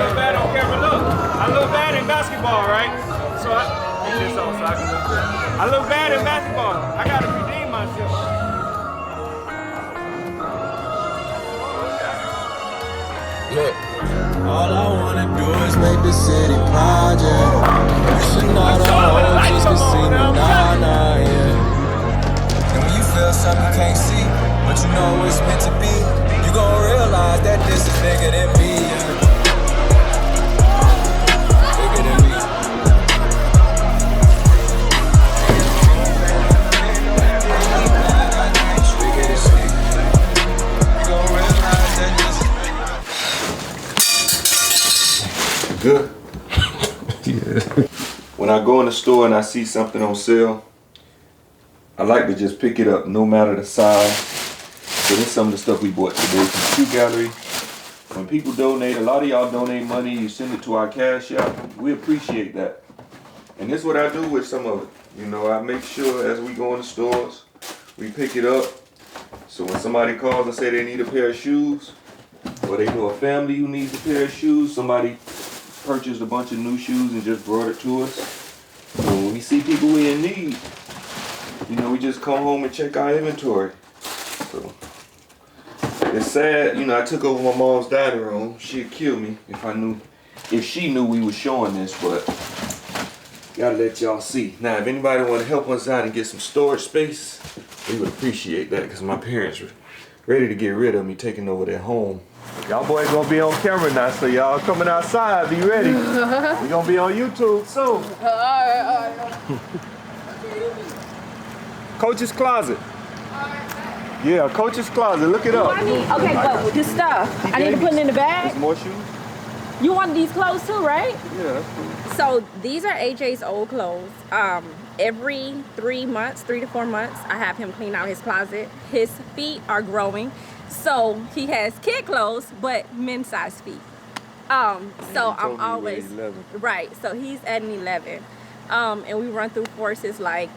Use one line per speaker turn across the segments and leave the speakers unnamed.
look bad on camera. Look, I look bad in basketball, right? So I look bad in basketball. I gotta redeem myself.
Look, all I wanna do is make the city proud, yeah. Wishing all the hoes just could see me, nah, yeah. And when you feel something you can't see, but you know it's meant to be, you gon' realize that this is bigger than me, yeah. Bigger than me.
Good. Yeah. When I go in the store and I see something on sale, I like to just pick it up no matter the size. So this is some of the stuff we bought today from Shoe Gallery. When people donate, a lot of y'all donate money, you send it to our cash app. We appreciate that. And this is what I do with some of it. You know, I make sure as we go in the stores, we pick it up. So when somebody calls and say they need a pair of shoes, or they know a family who needs a pair of shoes, somebody purchased a bunch of new shoes and just brought it to us. So when we see people we in need, you know, we just come home and check our inventory. So it's sad, you know, I took over my mom's dining room. She'd kill me if she knew we was showing this, but gotta let y'all see. Now, if anybody want to help us out and get some storage space, we would appreciate that, because my parents were ready to get rid of me taking over their home. Y'all boys gonna be on camera now, so y'all coming outside, be ready. We gonna be on YouTube soon. All right. Coach's Closet. Yeah, Coach's Closet, look it up.
Okay, go with this stuff. I need to put it in the bag.
There's more shoes?
You want these clothes too, right?
Yeah, that's cool.
So these are AJ's old clothes. Every 3 months, 3 to 4 months, I have him clean out his closet. His feet are growing. So he has kid clothes, but men's size feet. So I'm always, right, so he's at an 11. And we run through forces like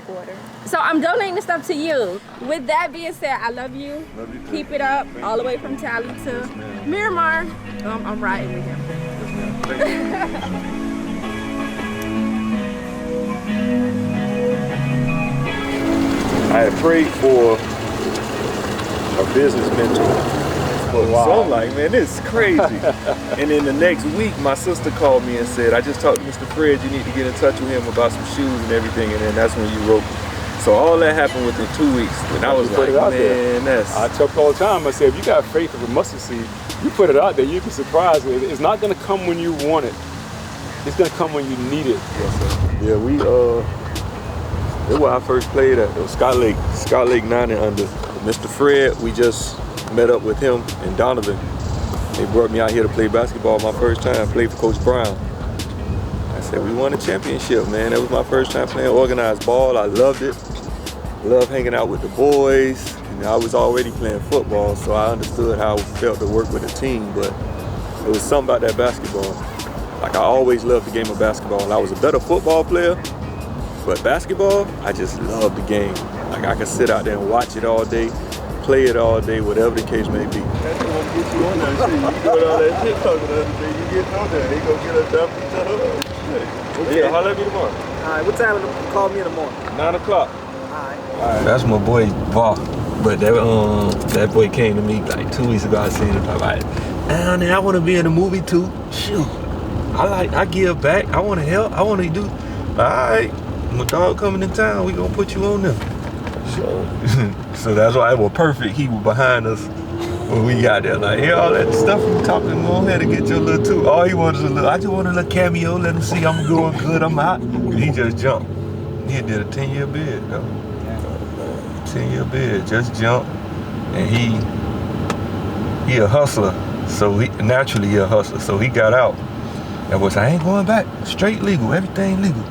water. So I'm donating the stuff to you. With that being said, I love you.
Love you too.
Keep it up, all the way from Tally to Miramar. I'm riding with him.
I had prayed for a business mentor. Wow. So I'm like, man, this is crazy. And then the next week, my sister called me and said, I just talked to Mr. Fred, you need to get in touch with him about some shoes and everything. And then that's when you wrote. So all that happened within 2 weeks. And I was like, man, that's...
I tell people all the time, I say, if you got faith of a mustard seed, you put it out there, you'd be surprised. It's not gonna come when you want it. It's gonna come when you need it.
Yes, sir. Yeah, that's where I first played at, Scott Lake 9 and under. Mr. Fred, we just met up with him and Donovan. They brought me out here to play basketball my first time. I played for Coach Brown. I said, we won a championship, man. That was my first time playing organized ball. I loved it. Loved hanging out with the boys. And I was already playing football, so I understood how it felt to work with a team, but it was something about that basketball. Like, I always loved the game of basketball. And I was a better football player, but basketball, I just loved the game. Like, I could sit out there and watch it all day, play it all day, whatever the case may be. That's gonna get you on there. See, you doing all that shit talking the other day, you get on there. He gonna get us up and okay. Yeah, holler at me tomorrow.
All right, what time will you call me in the morning?
9 o'clock.
All right.
That's my boy, Vaugh. But that boy came to me like 2 weeks ago. I seen him. I'm like, I want to be in a movie too. Shoot, I give back. I want to help. I want to do. All right, my dog coming in town. We gonna put you on there. So that's why it was perfect. He was behind us when we got there. Like, hey, all that stuff you talking, go ahead and get your little too. All he wanted was I just want a little cameo. Let him see I'm doing good. I'm out. He just jumped. He did a 10-year bid though. 10-year bid, just jump, and he a hustler, so he naturally a hustler, so he got out. And was I ain't going back, straight legal, everything legal.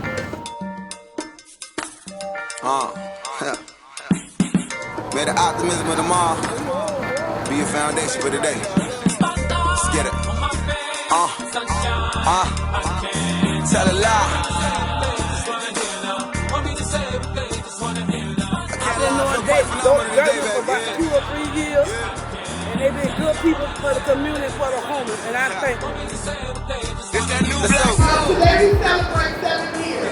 May the optimism of tomorrow be your foundation for today. Let's get it. Tell a lie.
I've been knowing David for about 2 or 3 years, and
they've been good people for the community, for the homeless, and I thank them.
Today we celebrate 7 years.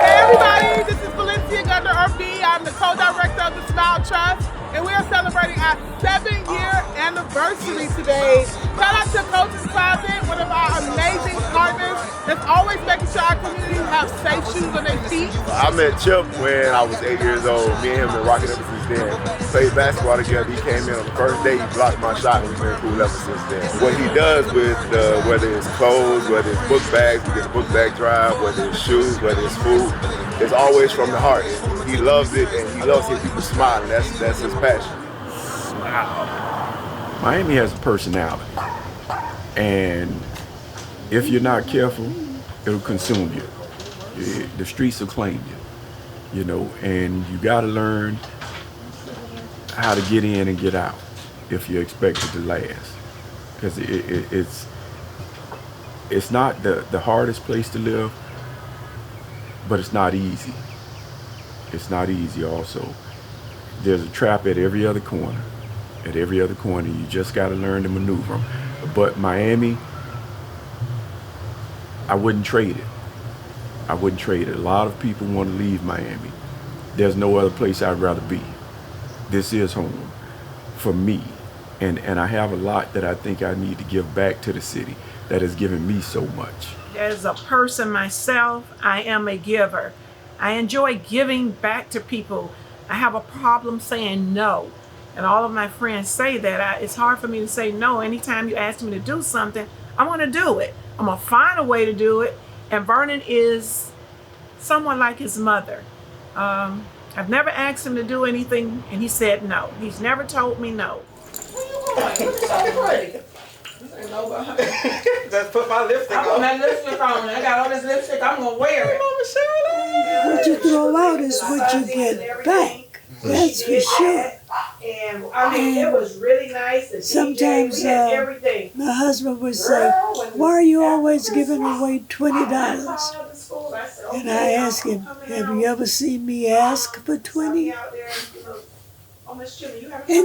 Hey everybody, this is Valencia Gardner RB. I'm the co-director of the Smile Trust, and we are celebrating our 7-year anniversary today. Shout out to Coach's Closet, one of our amazing partners that's always making sure our community have safe shoes on their feet.
I met Chip when I was 8 years old. Me and him been rocking ever since then. Played basketball together. He came in on the first day. He blocked my shot, and we've been cool ever since then. What he does with whether it's clothes, whether it's book bags, we get a book bag drive, whether it's shoes, whether it's food, it's always from the heart. He loves it, and he loves seeing people smiling. That's his passion.
Wow. Miami has a personality, and if you're not careful, it'll consume you. The streets will claim you, you know, and you got to learn how to get in and get out if you expect it to last, because it's not the hardest place to live, but it's not easy. It's not easy also. There's a trap at every other corner. At every other corner, you just got to learn to maneuver them. But Miami, I wouldn't trade it. I wouldn't trade it. A lot of people want to leave Miami. There's no other place I'd rather be. This is home for me. And I have a lot that I think I need to give back to the city that has given me so much.
As a person myself, I am a giver. I enjoy giving back to people. I have a problem saying no. And all of my friends say that. It's hard for me to say no. Anytime you ask me to do something, I want to do it. I'm going to find a way to do it. And Vernon is someone like his mother. I've never asked him to do anything, and he said no. He's never told me no.
Where you going?
Just put my lipstick on.
I put my lipstick on. I got all this lipstick. I'm going to wear it.
What you throw out is what you get back. That's for sure.
And I mean, it was really nice.
Sometimes my husband would say, why are you always giving away $20? And I ask him, have you ever seen me ask for 20? And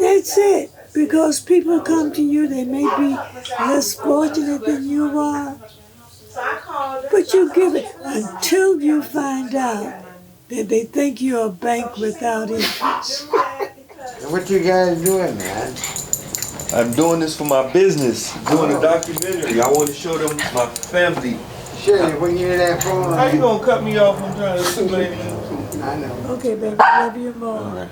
that's it. Because people come to you, they may be less fortunate than you are. But you give it until you find out that they think you're a bank without interest.
What you guys doing, man?
I'm doing this for my business, doing a documentary. I want to show them my family.
Shirley, when you're in that phone.
How you gonna cut me off? I'm trying to explain it.
I know.
Okay, baby, love you more.
All right.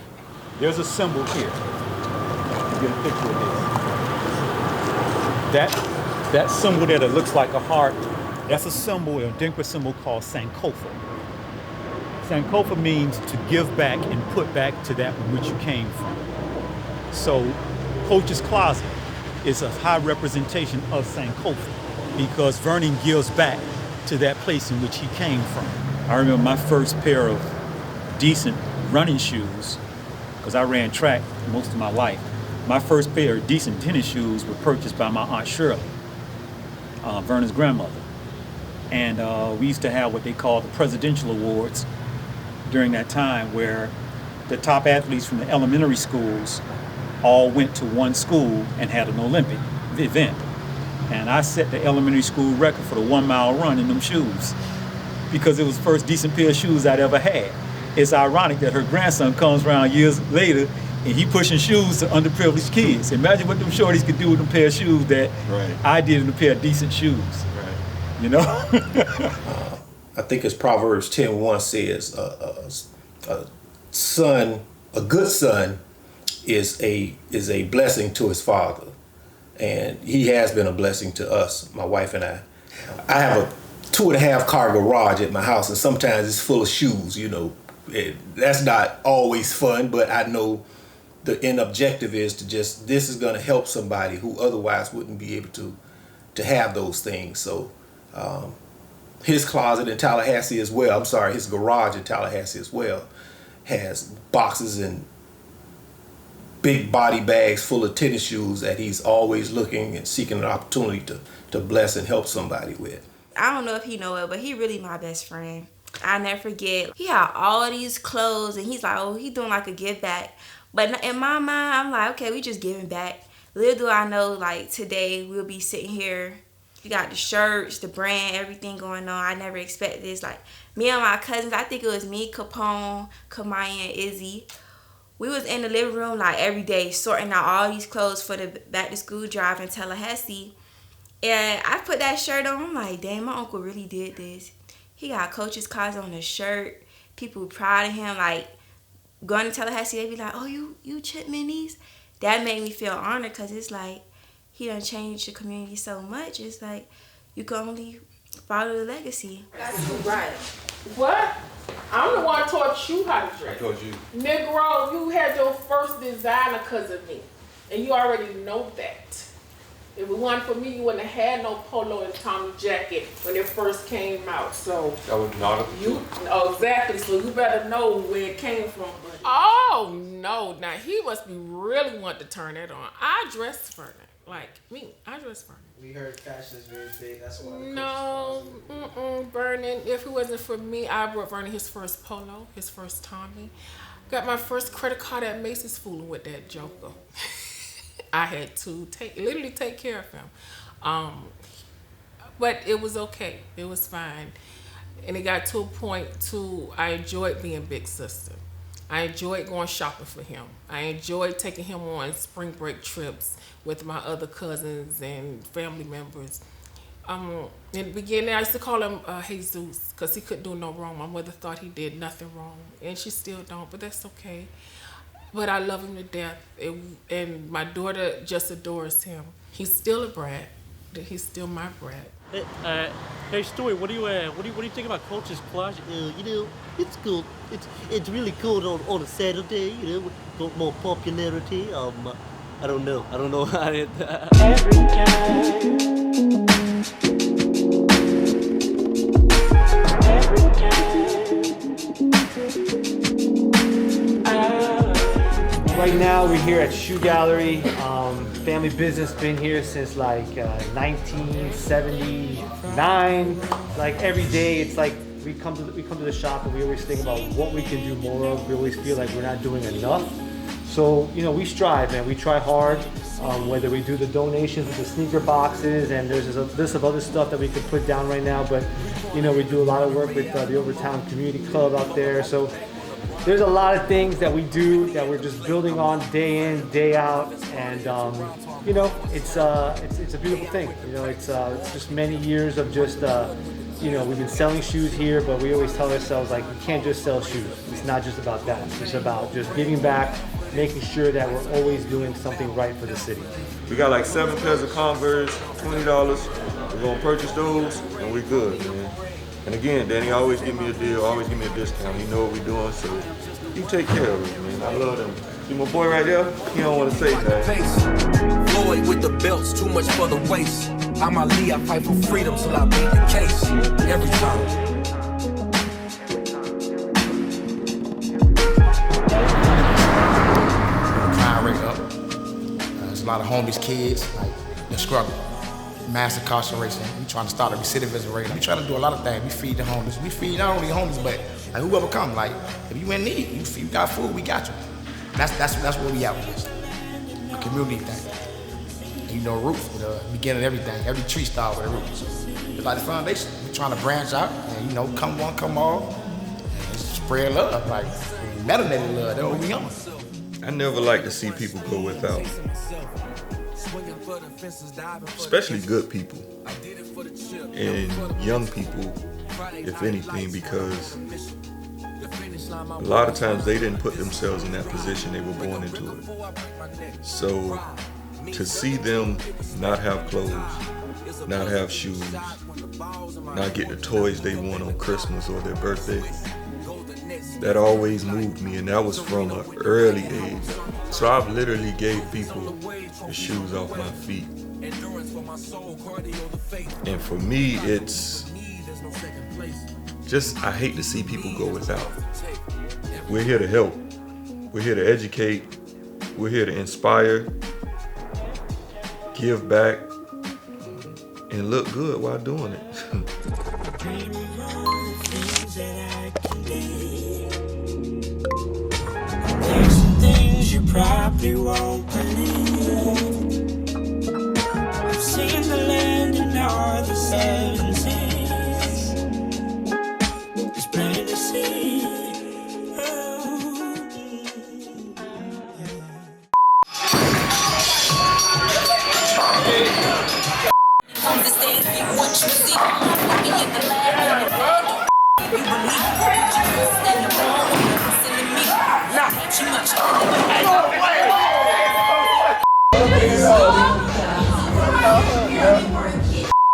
There's a symbol here. You get a picture of this. That symbol there that looks like a heart, that's a symbol, a Dinka symbol called Sankofa. Sankofa means to give back and put back to that from which you came from. So Coach's Closet is a high representation of Sankofa because Vernon gives back to that place in which he came from. I remember my first pair of decent running shoes, because I ran track most of my life. My first pair of decent tennis shoes were purchased by my Aunt Shirley, Vernon's grandmother. And we used to have what they call the presidential awards during that time, where the top athletes from the elementary schools all went to one school and had an Olympic event. And I set the elementary school record for the 1-mile run in them shoes because it was the first decent pair of shoes I'd ever had. It's ironic that her grandson comes around years later and he pushing shoes to underprivileged kids. Imagine what them shorties could do with them pair of shoes that I did in a pair of decent shoes. You know?
I think it's Proverbs 10:1 says, a good son is a blessing to his father. And he has been a blessing to us, my wife and I. I have a 2.5 car garage at my house, and sometimes it's full of shoes, you know. That's not always fun, but I know the end objective is to just, this is gonna help somebody who otherwise wouldn't be able to have those things. So his closet in Tallahassee as well, his garage in Tallahassee as well, has boxes and big body bags full of tennis shoes that he's always looking and seeking an opportunity to bless and help somebody with.
I don't know if he know it, but he really my best friend. I never forget. He had all these clothes and he's like, oh, he doing like a give back. But in my mind, I'm like, okay, we just giving back. Little do I know, like, today we'll be sitting here. We got the shirts, the brand, everything going on. I never expected this. Like, me and my cousins, I think it was me, Capone, Kamaya, and Izzy. We was in the living room, like, every day, sorting out all these clothes for the back-to-school drive in Tallahassee. And I put that shirt on. I'm like, dang, my uncle really did this. He got Coach's cars on his shirt. People proud of him. Like, going to Tallahassee, they be like, oh, you Chip Minis? That made me feel honored because it's like, he done changed the community so much. It's like, you can only follow the legacy.
That's right. What? I'm the one taught you how to dress.
I told you.
Negro, you had your first designer because of me. And you already know that. If it wasn't for me, you wouldn't have had no polo and Tommy jacket when it first came out. So
That was not a
oh, exactly. So you better know where it came from. Oh no! Now he must be really want to turn that on. I dress for it. Like me, I dress for it.
We heard fashion is very big. That's why.
No, Vernon. If it wasn't for me, I brought Vernon his first polo, his first Tommy. Got my first credit card at Macy's fooling with that joker. I had to literally take care of him. But it was okay. It was fine. And it got to a point too, I enjoyed being big sister. I enjoyed going shopping for him. I enjoyed taking him on spring break trips with my other cousins and family members. In the beginning, I used to call him Jesus because he couldn't do no wrong. My mother thought he did nothing wrong, and she still don't, but that's okay. But I love him to death, and my daughter just adores him. He's still a brat. He's still my brat.
Hey, Story, what do you think about Coach's Plush? You know, it's cool. It's really cool on a Saturday. You know, got more popularity. I don't know. Every
Right now we're here at Shoe Gallery. Family business, been here since like 1979. Like every day, it's like we come to the shop and we always think about what we can do more of. We always feel like we're not doing enough. So you know, we strive and we try hard. Whether we do the donations with the sneaker boxes, and there's a list of other stuff that we could put down right now. But you know, we do a lot of work with the Overtown Community Club out there. So there's a lot of things that we do that we're just building on day in, day out, and you know, it's a beautiful thing. You know, it's just many years of just you know, we've been selling shoes here, but we always tell ourselves like we can't just sell shoes. It's not just about that. It's about just giving back, making sure that we're always doing something right for the city.
We got like 7 pairs of Converse, $20. We're gonna purchase those, and we're good, man. And again, Danny always give me a deal, always give me a discount. He know what we're doing, so you take care of it, man. I love them. See my boy right there? He don't want to say that.
Floyd with the belts, too much for the waist. I'm Ali, I fight for freedom till I beat the case. Every time.
Crime rate up. There's a lot of homeless kids, like they're struggling. Mass incarceration. We trying to start a recidivism rate. We trying to do a lot of things. We feed the homeless. We feed not only the homeless, but like whoever come. Like if you in need, you got food, we got you. That's what we out with this. A community thing. And, you know, roots with the beginning of everything. Every tree starts with a root. So it's like the foundation. We trying to branch out and you know, come one, come all, and spread love, like melanated love. That's what we on.
I never like to see people go without. Especially good people and young people, if anything, because a lot of times they didn't put themselves in that position, they were born into it. So to see them not have clothes, not have shoes, not get the toys they want on Christmas or their birthday, that always moved me, and that was from an early age. So I've literally gave people the shoes off my feet. And for me, it's just, I hate to see people go without. We're here to help. We're here to educate. We're here to inspire, give back, and look good while doing it.
There's some things you probably won't believe. I've seen the land and all the seven seas. It's plain to see.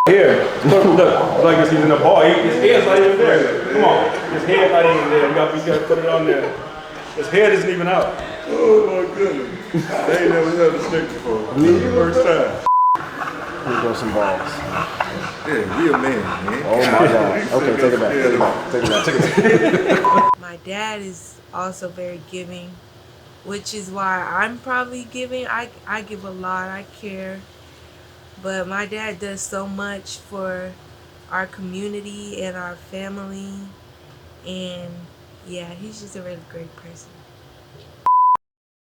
Here, look, like he's in the ball. His head's not even there. Come on, his head not even there. We got to put it on there. His head isn't even out.
Oh my goodness. They ain't never had a snake before. First time.
Here goes some balls.
Yeah, real man.
Oh my God. Okay, take it back. Take it back.
My dad is also very giving, which is why I'm probably giving. I give a lot. I care. But my dad does so much for our community and our family. And yeah, he's just a really great person.